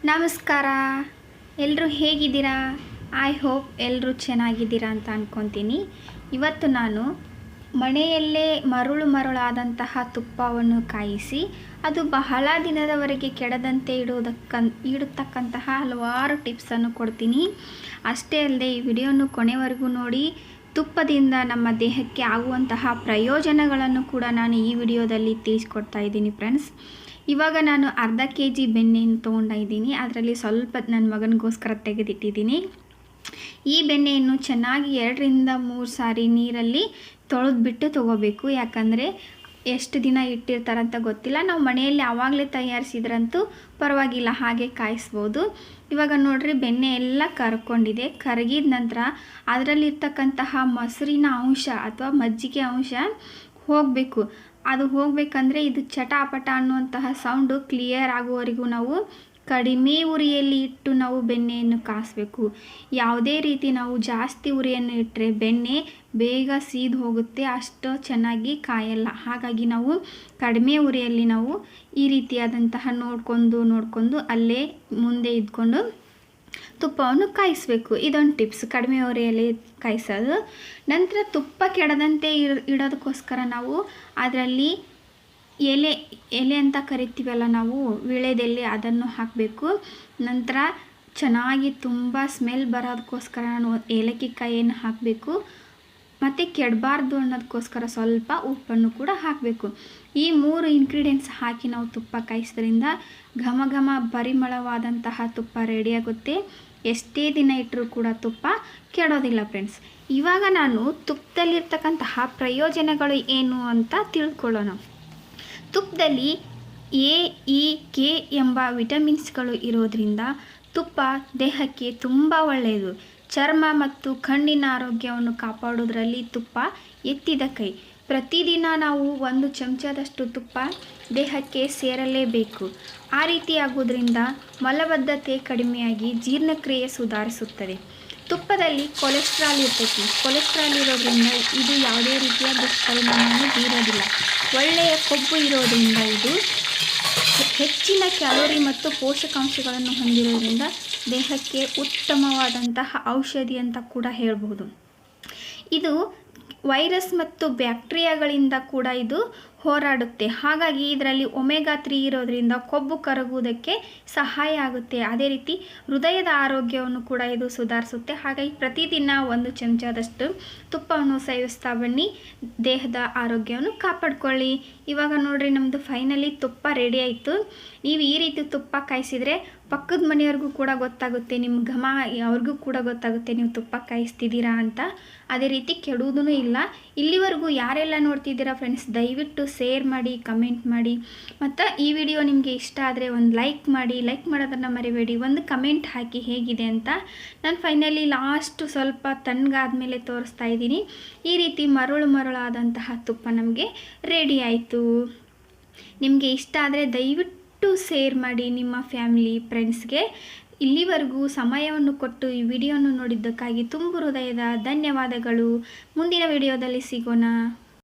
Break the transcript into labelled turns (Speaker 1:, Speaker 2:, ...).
Speaker 1: ನಮಸ್ಕಾರ, ಎಲ್ಲರೂ ಹೇಗಿದ್ದೀರಾ? ಐ ಹೋಪ್ ಎಲ್ಲರೂ ಚೆನ್ನಾಗಿದ್ದೀರಾ ಅಂತ ಅಂದ್ಕೊತೀನಿ. ಇವತ್ತು ನಾನು ಮನೆಯಲ್ಲೇ ಮರಳಾದಂತಹ ತುಪ್ಪವನ್ನು ಕಾಯಿಸಿ ಅದು ಬಹಳ ದಿನದವರೆಗೆ ಕೆಡದಂತೆ ಇಡತಕ್ಕಂತಹ ಹಲವಾರು ಟಿಪ್ಸನ್ನು ಕೊಡ್ತೀನಿ. ಅಷ್ಟೇ ಅಲ್ಲದೆ ಈ ವಿಡಿಯೋನು ಕೊನೆವರೆಗೂ ನೋಡಿ. ತುಪ್ಪದಿಂದ ನಮ್ಮ ದೇಹಕ್ಕೆ ಆಗುವಂತಹ ಪ್ರಯೋಜನಗಳನ್ನು ಕೂಡ ನಾನು ಈ ವಿಡಿಯೋದಲ್ಲಿ ತಿಳಿಸ್ಕೊಡ್ತಾ ಇದ್ದೀನಿ ಫ್ರೆಂಡ್ಸ್. ಇವಾಗ ನಾನು ಅರ್ಧ kg ಬೆಣ್ಣೆಯನ್ನು ತೊಗೊಂಡಿದ್ದೀನಿ. ಅದರಲ್ಲಿ ಸ್ವಲ್ಪ ನನ್ನ ಮಗನಿಗೋಸ್ಕರ ತೆಗೆದಿಟ್ಟಿದ್ದೀನಿ. ಈ ಬೆಣ್ಣೆಯನ್ನು ಚೆನ್ನಾಗಿ 2 ರಿಂದ 3 ಸಾರಿ ನೀರಲ್ಲಿ ತೊಳೆದ್ಬಿಟ್ಟು ತೊಗೋಬೇಕು. ಯಾಕಂದರೆ ಎಷ್ಟು ದಿನ ಇಟ್ಟಿರ್ತಾರಂತ ಗೊತ್ತಿಲ್ಲ. ನಾವು ಮನೆಯಲ್ಲಿ ಆವಾಗಲೇ ತಯಾರಿಸಿದ್ರಂತೂ ಪರವಾಗಿಲ್ಲ, ಹಾಗೆ ಕಾಯಿಸ್ಬೋದು. ಇವಾಗ ನೋಡ್ರಿ, ಬೆಣ್ಣೆ ಎಲ್ಲ ಕರ್ಕೊಂಡಿದೆ. ಕರಗಿದ ನಂತರ ಅದರಲ್ಲಿರ್ತಕ್ಕಂತಹ ಮೊಸರಿನ ಅಂಶ ಅಥವಾ ಮಜ್ಜಿಗೆ ಅಂಶ ಹೋಗಬೇಕು. ಅದು ಹೋಗಬೇಕಂದ್ರೆ ಇದು ಚಟಾಪಟ ಅನ್ನುವಂತಹ ಸೌಂಡು ಕ್ಲಿಯರ್ ಆಗುವವರೆಗೂ ನಾವು ಕಡಿಮೆ ಉರಿಯಲ್ಲಿ ಇಟ್ಟು ನಾವು ಬೆಣ್ಣೆಯನ್ನು ಕಾಯಿಸ್ಬೇಕು. ಯಾವುದೇ ರೀತಿ ನಾವು ಜಾಸ್ತಿ ಉರಿಯನ್ನು ಇಟ್ಟರೆ ಬೆಣ್ಣೆ ಬೇಗ ಸೀದು ಹೋಗುತ್ತೆ, ಅಷ್ಟು ಚೆನ್ನಾಗಿ ಕಾಯಲ್ಲ. ಹಾಗಾಗಿ ನಾವು ಕಡಿಮೆ ಉರಿಯಲ್ಲಿ ನಾವು ಈ ರೀತಿಯಾದಂತಹ ನೋಡ್ಕೊಂಡು ಅಲ್ಲೇ ಮುಂದೆ ಇದ್ಕೊಂಡು ತುಪ್ಪವನ್ನು ಕಾಯಿಸಬೇಕು. ಇದೊಂದು ಟಿಪ್ಸ್, ಕಡಿಮೆ ಉರಿಯಲ್ಲಿ ಕಾಯಿಸೋದು. ನಂತರ ತುಪ್ಪ ಕೆಡದಂತೆ ಇಡೋದಕ್ಕೋಸ್ಕರ ನಾವು ಅದರಲ್ಲಿ ಎಲೆ ಅಂತ ಕರಿತೀವಲ್ಲ ನಾವು, ವೀಳ್ಯದೆಲೆ, ಅದನ್ನು ಹಾಕಬೇಕು. ನಂತರ ಚೆನ್ನಾಗಿ ತುಂಬ ಸ್ಮೆಲ್ ಬರೋದಕ್ಕೋಸ್ಕರ ನಾನು ಏಲಕ್ಕಿ ಕಾಯಿಯನ್ನು ಹಾಕಬೇಕು. ಮತ್ತು ಕೆಡಬಾರ್ದು ಅನ್ನೋದಕ್ಕೋಸ್ಕರ ಸ್ವಲ್ಪ ಉಪ್ಪನ್ನು ಕೂಡ ಹಾಕಬೇಕು. ಈ 3 ಇಂಗ್ರೀಡಿಯೆಂಟ್ಸ್ ಹಾಕಿ ನಾವು ತುಪ್ಪ ಕಾಯಿಸೋದ್ರಿಂದ ಘಮ ಪರಿಮಳವಾದಂತಹ ತುಪ್ಪ ರೆಡಿಯಾಗುತ್ತೆ. ಎಷ್ಟೇ ದಿನ ಇಟ್ಟರೂ ಕೂಡ ತುಪ್ಪ ಕೆಡೋದಿಲ್ಲ ಫ್ರೆಂಡ್ಸ್. ಇವಾಗ ನಾನು ತುಪ್ಪದಲ್ಲಿರ್ತಕ್ಕಂತಹ ಪ್ರಯೋಜನಗಳು ಏನು ಅಂತ ತಿಳ್ಕೊಳ್ಳೋಣ. ತುಪ್ಪದಲ್ಲಿ ಎ, ಇ, ಕೆ ಎಂಬ ವಿಟಮಿನ್ಸ್ಗಳು ಇರೋದ್ರಿಂದ ತುಪ್ಪ ದೇಹಕ್ಕೆ ತುಂಬ ಒಳ್ಳೆಯದು. ಚರ್ಮ ಮತ್ತು ಕಣ್ಣಿನ ಆರೋಗ್ಯವನ್ನು ಕಾಪಾಡೋದ್ರಲ್ಲಿ ತುಪ್ಪ ಎತ್ತಿದ ಕೈ. ಪ್ರತಿದಿನ ನಾವು 1 ಚಮಚದಷ್ಟು ತುಪ್ಪ ದೇಹಕ್ಕೆ ಸೇರಲೇಬೇಕು. ಆ ರೀತಿ ಆಗೋದ್ರಿಂದ ಮಲಬದ್ಧತೆ ಕಡಿಮೆಯಾಗಿ ಜೀರ್ಣಕ್ರಿಯೆ ಸುಧಾರಿಸುತ್ತದೆ. ತುಪ್ಪದಲ್ಲಿ ಕೊಲೆಸ್ಟ್ರಾಲ್ ಇರ್ತೈತಿ. ಕೊಲೆಸ್ಟ್ರಾಲ್ ಇರೋದ್ರಿಂದ ಇದು ಯಾವುದೇ ರೀತಿಯ ದುಷ್ಪರಿಣಾಮವನ್ನು ಬೀರೋದಿಲ್ಲ. ಒಳ್ಳೆಯ ಕೊಬ್ಬು ಇರೋದ್ರಿಂದ ಇದು ಹೆಚ್ಚಿನ ಕ್ಯಾಲೋರಿ ಮತ್ತು ಪೋಷಕಾಂಶಗಳನ್ನು ಹೊಂದಿರೋದ್ರಿಂದ ದೇಹಕ್ಕೆ ಉತ್ತಮವಾದಂತಹ ಔಷಧಿ ಅಂತ ಕೂಡ ಹೇಳ್ಬೋದು. ಇದು ವೈರಸ್ ಮತ್ತು ಬ್ಯಾಕ್ಟೀರಿಯಾಗಳಿಂದ ಕೂಡ ಇದು ಹೋರಾಡುತ್ತೆ. ಹಾಗಾಗಿ ಇದರಲ್ಲಿ ಒಮೆಗಾ 3 ಇರೋದ್ರಿಂದ ಕೊಬ್ಬು ಕರಗುವುದಕ್ಕೆ ಸಹಾಯ ಆಗುತ್ತೆ. ಅದೇ ರೀತಿ ಹೃದಯದ ಆರೋಗ್ಯವನ್ನು ಕೂಡ ಇದು ಸುಧಾರಿಸುತ್ತೆ. ಹಾಗಾಗಿ ಪ್ರತಿದಿನ 1 ಚಮಚದಷ್ಟು ತುಪ್ಪವನ್ನು ಸೇವಿಸ್ತಾ ಬನ್ನಿ, ದೇಹದ ಆರೋಗ್ಯವನ್ನು ಕಾಪಾಡ್ಕೊಳ್ಳಿ. ಇವಾಗ ನೋಡ್ರಿ, ನಮ್ಮದು ಫೈನಲಿ ತುಪ್ಪ ರೆಡಿ ಆಯಿತು. ನೀವು ಈ ರೀತಿ ತುಪ್ಪ ಕಾಯಿಸಿದರೆ ಪಕ್ಕದ ಮನೆಯವ್ರಿಗೂ ಕೂಡ ಗೊತ್ತಾಗುತ್ತೆ, ನಿಮ್ಮ ಘಮ ಅವ್ರಿಗೂ ಕೂಡ ಗೊತ್ತಾಗುತ್ತೆ ನೀವು ತುಪ್ಪ ಕಾಯಿಸ್ತಿದ್ದೀರಾ ಅಂತ. ಅದೇ ರೀತಿ ಕೆಡುವುದೂ ಇಲ್ಲ. ಇಲ್ಲಿವರೆಗೂ ಯಾರೆಲ್ಲ ನೋಡ್ತಿದ್ದೀರಾ ಫ್ರೆಂಡ್ಸ್, ದಯವಿಟ್ಟು ಶೇರ್ ಮಾಡಿ, ಕಮೆಂಟ್ ಮಾಡಿ. ಮತ್ತು ಈ ವಿಡಿಯೋ ನಿಮಗೆ ಇಷ್ಟ ಆದರೆ ಒಂದು ಲೈಕ್ ಮಾಡಿ. ಲೈಕ್ ಮಾಡೋದನ್ನು ಮರಿಬೇಡಿ. ಒಂದು ಕಮೆಂಟ್ ಹಾಕಿ ಹೇಗಿದೆ ಅಂತ. ನಾನು ಫೈನಲಿ ಲಾಸ್ಟ್ ಸ್ವಲ್ಪ ತಣ್ಣಗಾದ್ಮೇಲೆ ತೋರಿಸ್ತಾ ಇದ್ದೀನಿ. ಈ ರೀತಿ ಮರಳಾದಂತಹ ತುಪ್ಪ ನಮಗೆ ರೆಡಿ ಆಯಿತು. ನಿಮಗೆ ಇಷ್ಟ ಆದರೆ ದಯವಿಟ್ಟು ಶೇರ್ ಮಾಡಿ ನಿಮ್ಮ ಫ್ಯಾಮಿಲಿ, ಫ್ರೆಂಡ್ಸ್ಗೆ. ಇಲ್ಲಿವರೆಗೂ ಸಮಯವನ್ನು ಕೊಟ್ಟು ಈ ವಿಡಿಯೋವನ್ನು ನೋಡಿದ್ದಕ್ಕಾಗಿ ತುಂಬ ಹೃದಯದ ಧನ್ಯವಾದಗಳು. ಮುಂದಿನ ವಿಡಿಯೋದಲ್ಲಿ ಸಿಗೋಣ.